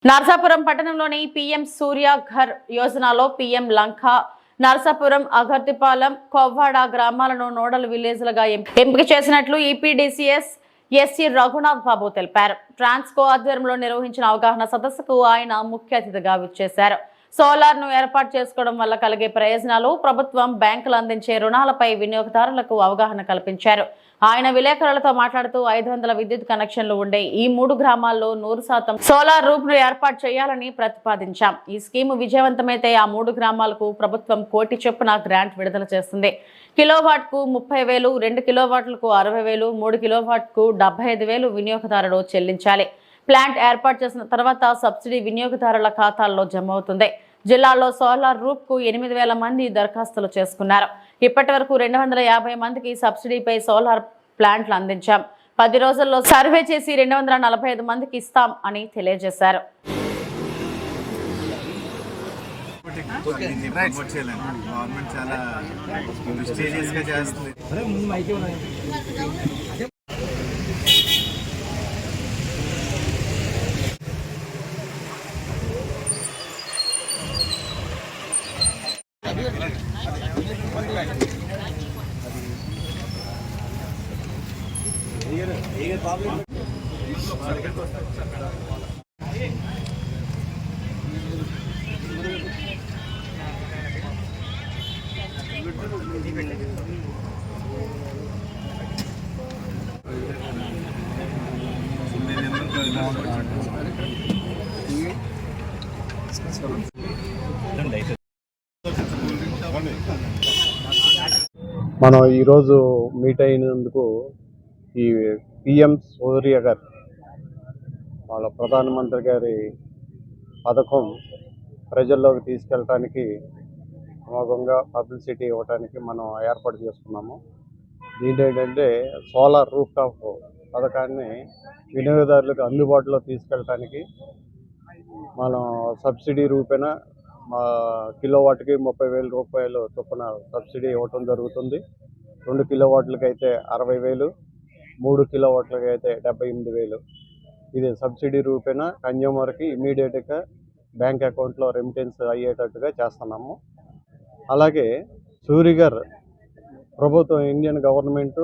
నర్సాపురం పట్టణంలోని పీఎం సూర్య ఘర్ యోజనలో పీఎం లంక, నర్సాపురం, అగర్తిపాలెం, కొవ్వాడ గ్రామాలను నోడల్ విలేజ్లుగా ఎంపిక చేసినట్లు ఈపీడీసీఎస్ ఎస్సీ రఘునాథ్ బాబు తెలిపారు. ట్రాన్స్కో ఆధ్వర్యంలో నిర్వహించిన అవగాహన సదస్సుకు ఆయన ముఖ్య అతిథిగా విచ్చేశారు. సోలార్ను ఏర్పాటు చేసుకోవడం వల్ల కలిగే ప్రయోజనాలు, ప్రభుత్వం, బ్యాంకులు అందించే రుణాలపై వినియోగదారులకు అవగాహన కల్పించారు. ఆయన విలేకరులతో మాట్లాడుతూ 500 విద్యుత్ కనెక్షన్లు ఉండే ఈ 3 గ్రామాల్లో 100% సోలార్ రూఫ్ను ఏర్పాటు చేయాలని ప్రతిపాదించాం. ఈ స్కీము విజయవంతమైతే ఆ 3 గ్రామాలకు ప్రభుత్వం 1 కోటి చొప్పున గ్రాంట్ విడుదల చేస్తుంది. కిలోవాట్కు 30,000, 2 కిలోవాట్లకు 60,000, 3 కిలోవాట్కు 75,000 వినియోగదారుడు చెల్లించాలి. ప్లాంట్ ఏర్పాటు చేసిన తర్వాత సబ్సిడీ వినియోగదారుల ఖాతాల్లో జమ అవుతుంది. జిల్లాలో సోలార్ రూఫ్ కు 8,000 మంది దరఖాస్తులు చేసుకున్నారు. ఇప్పటి వరకు 250 మందికి సబ్సిడీపై సోలార్ ప్లాంట్లు అందించాం. 10 రోజుల్లో సర్వే చేసి 245 మందికి ఇస్తాం అని తెలియజేశారు. మనం ఈరోజు మీట్ అయినందుకు ఈ పిఎం సూర్య గారు వాళ్ళ ప్రధానమంత్రి గారి పథకం ప్రజల్లోకి తీసుకెళ్ళటానికి అమోఘంగా పబ్లిసిటీ ఇవ్వడానికి మనం ఏర్పాటు చేసుకున్నాము. దీంట్లో ఏంటంటే సోలార్ రూఫ్ టాప్ పథకాన్ని వినియోగదారులకు అందుబాటులో తీసుకెళ్ళటానికి మనం సబ్సిడీ రూపేణ కిలోవాట్కి 30,000 రూపాయలు చొప్పున సబ్సిడీ ఇవ్వటం జరుగుతుంది. 2 కిలోవాట్లకి అయితే 60,000, 3 కిలోవాట్లకి అయితే 78,000. ఇది సబ్సిడీ రూపేణ కన్జ్యూమర్కి ఇమీడియట్గా బ్యాంక్ అకౌంట్లో రెమిటెన్స్ అయ్యేటట్టుగా చేస్తున్నాము. అలాగే సూర్యగర్ ప్రభుత్వం, ఇండియన్ గవర్నమెంట్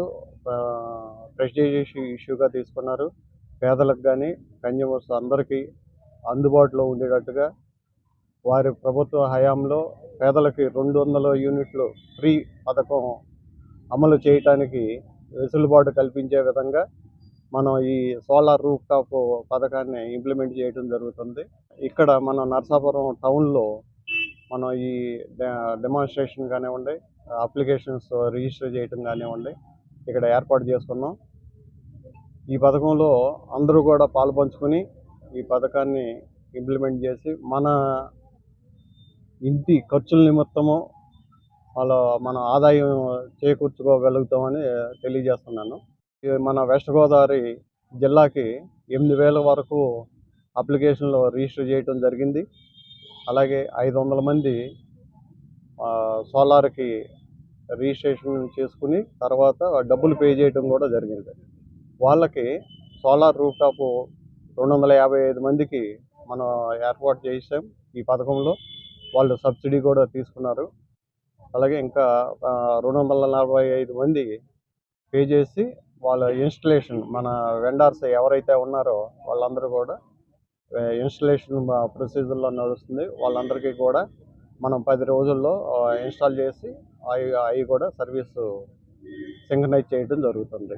ప్రెస్టీజియస్ ఇష్యూగా తీసుకున్నారు. పేదలకు కానీ కన్జ్యూమర్స్ అందరికీ అందుబాటులో ఉండేటట్టుగా వారి ప్రభుత్వ హయాంలో పేదలకి 200 యూనిట్లు ఫ్రీ పథకం అమలు చేయటానికి వెసులుబాటు కల్పించే విధంగా మనం ఈ సోలార్ రూఫ్ టాప్ పథకాన్ని ఇంప్లిమెంట్ చేయడం జరుగుతుంది. ఇక్కడ మన నర్సాపురం టౌన్లో మనం ఈ డెమాన్స్ట్రేషన్ కానివ్వండి, అప్లికేషన్స్ రిజిస్టర్ చేయడం కానివ్వండి ఇక్కడ ఏర్పాటు చేసుకున్నాం. ఈ పథకంలో అందరూ కూడా పాలుపంచుకొని ఈ పథకాన్ని ఇంప్లిమెంట్ చేసి మన ఇంటి ఖర్చుల నిమిత్తము మన ఆదాయం చేకూర్చుకోగలుగుతామని తెలియజేస్తున్నాను. మన వెస్ట్ గోదావరి జిల్లాకి 8,000 వరకు అప్లికేషన్లు రిజిస్టర్ చేయడం జరిగింది. అలాగే 500 మంది సోలార్కి రిజిస్ట్రేషన్ చేసుకుని తర్వాత డబ్బులు పే చేయడం కూడా జరిగింది. వాళ్ళకి సోలార్ రూఫ్ టాప్ 255 మందికి మనం ఏర్పాటు చేసాం. ఈ పథకంలో వాళ్ళు సబ్సిడీ కూడా తీసుకున్నారు. అలాగే ఇంకా 245 మంది పే చేసి వాళ్ళ ఇన్స్టలేషన్, మన వెండర్స్ ఎవరైతే ఉన్నారో వాళ్ళందరూ కూడా ఇన్స్టలేషన్ ప్రొసీజర్లో నడుస్తుంది. వాళ్ళందరికీ కూడా మనం 10 రోజుల్లో ఇన్స్టాల్ చేసి అవి కూడా సర్వీసు సింక్రనైజ్ చేయడం జరుగుతుంది.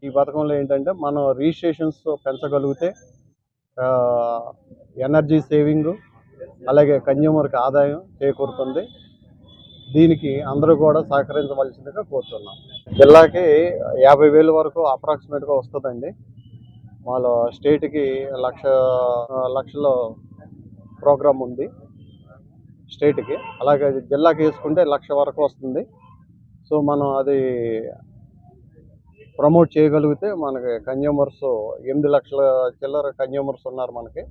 ఈ పథకంలో ఏంటంటే మనం రిజిస్ట్రేషన్స్ పెంచగలిగితే ఎనర్జీ సేవింగ్, అలాగే కన్జ్యూమర్కి ఆదాయం చేకూరుతుంది. దీనికి అందరూ కూడా సహకరించవలసిందిగా కోరుతున్నాం. జిల్లాకి 50,000 వరకు అప్రాక్సిమేట్గా వస్తుందండి. వాళ్ళ స్టేట్కి లక్షల ప్రోగ్రామ్ ఉంది స్టేట్కి. అలాగే జిల్లాకి వేసుకుంటే 1,00,000 వరకు వస్తుంది. సో మనం అది ప్రమోట్ చేయగలిగితే మనకి కన్జ్యూమర్స్ 8 లక్షల చిల్లర కన్జ్యూమర్స్ ఉన్నారు మనకి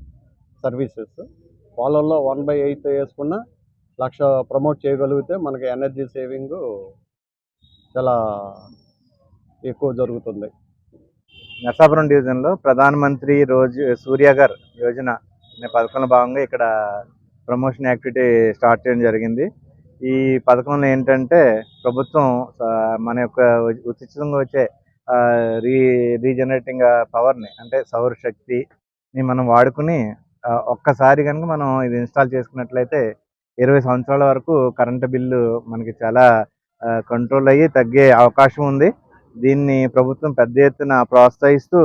సర్వీసెస్. వాళ్ళల్లో 1/8 వేసుకున్న 1,00,000 ప్రమోట్ చేయగలిగితే మనకి ఎనర్జీ సేవింగ్ చాలా ఎక్కువ జరుగుతుంది. నర్సాపురం డివిజన్లో ప్రధానమంత్రి సూర్యగర్ యోజన అనే పథకంలో భాగంగా ఇక్కడ ప్రమోషన్ యాక్టివిటీ స్టార్ట్ చేయడం జరిగింది. ఈ పథకంలో ఏంటంటే ప్రభుత్వం మన యొక్క ఉచితంగా వచ్చే రీ రీజనరేటింగ్ పవర్ని అంటే సౌరశక్తిని మనం వాడుకుని ఒక్కసారి కనుక మనం ఇది ఇన్స్టాల్ చేసుకున్నట్లయితే 20 సంవత్సరాల వరకు కరెంటు బిల్లు మనకి చాలా కంట్రోల్ అయ్యి తగ్గే అవకాశం ఉంది. దీన్ని ప్రభుత్వం పెద్ద ఎత్తున ప్రోత్సహిస్తూ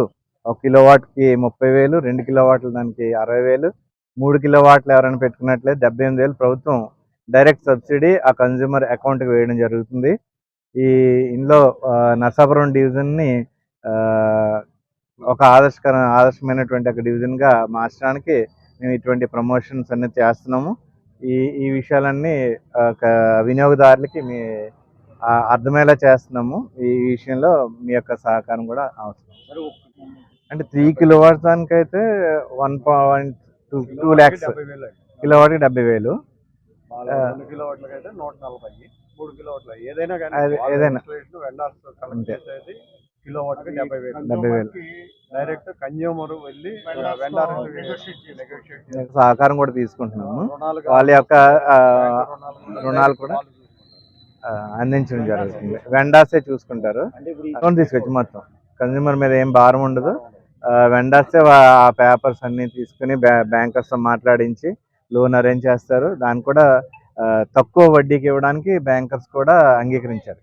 1 కిలోవాట్కి 30,000, 2 కిలోవాట్ల దానికి 60,000, 3 కిలోవాట్లు ఎవరైనా పెట్టుకున్నట్లయితే 78,000 ప్రభుత్వం డైరెక్ట్ సబ్సిడీ ఆ కన్జ్యూమర్ అకౌంట్కి వేయడం జరుగుతుంది. ఇందులో నరసాపురం డివిజన్ని ఒక ఆదర్శమైనటువంటి ఒక డివిజన్గా మార్చడానికి మేము ఇటువంటి ప్రమోషన్స్ అన్ని చేస్తున్నాము. ఈ విషయాలన్నీ వినియోగదారులకి అర్థమయ్యేలా చేస్తున్నాము. ఈ విషయంలో మీ యొక్క సహకారం కూడా అవసరం. అంటే 3 కిలోవాట్స్ దానికైతే 1.2 lakhs, కిలోవాట్కి 70,000, 2 కిలోవాట్లకి అయితే 140, 3 కిలోవాట్ల ఏదైనా కిలోవాట్కి 70,000 డైరెక్ట్ కన్జ్యూమర్ వెళ్ళి వెండర్ సహకారం కూడా తీసుకుంటున్నాము. వాళ్ళ యొక్క రుణాలు కూడా అందించడం జరుగుతుంది. వెండార్సే చూసుకుంటారు. అకౌంట్ తీసుకొచ్చి మొత్తం కన్జ్యూమర్ మీద ఏం భారం ఉండదు. వెండర్సే ఆ పేపర్స్ అన్ని తీసుకుని బ్యాంకర్స్తో మాట్లాడించి లోన్ అరేంజ్ చేస్తారు. దాన్ని కూడా తక్కువ వడ్డీకి ఇవ్వడానికి బ్యాంకర్స్ కూడా అంగీకరించారు.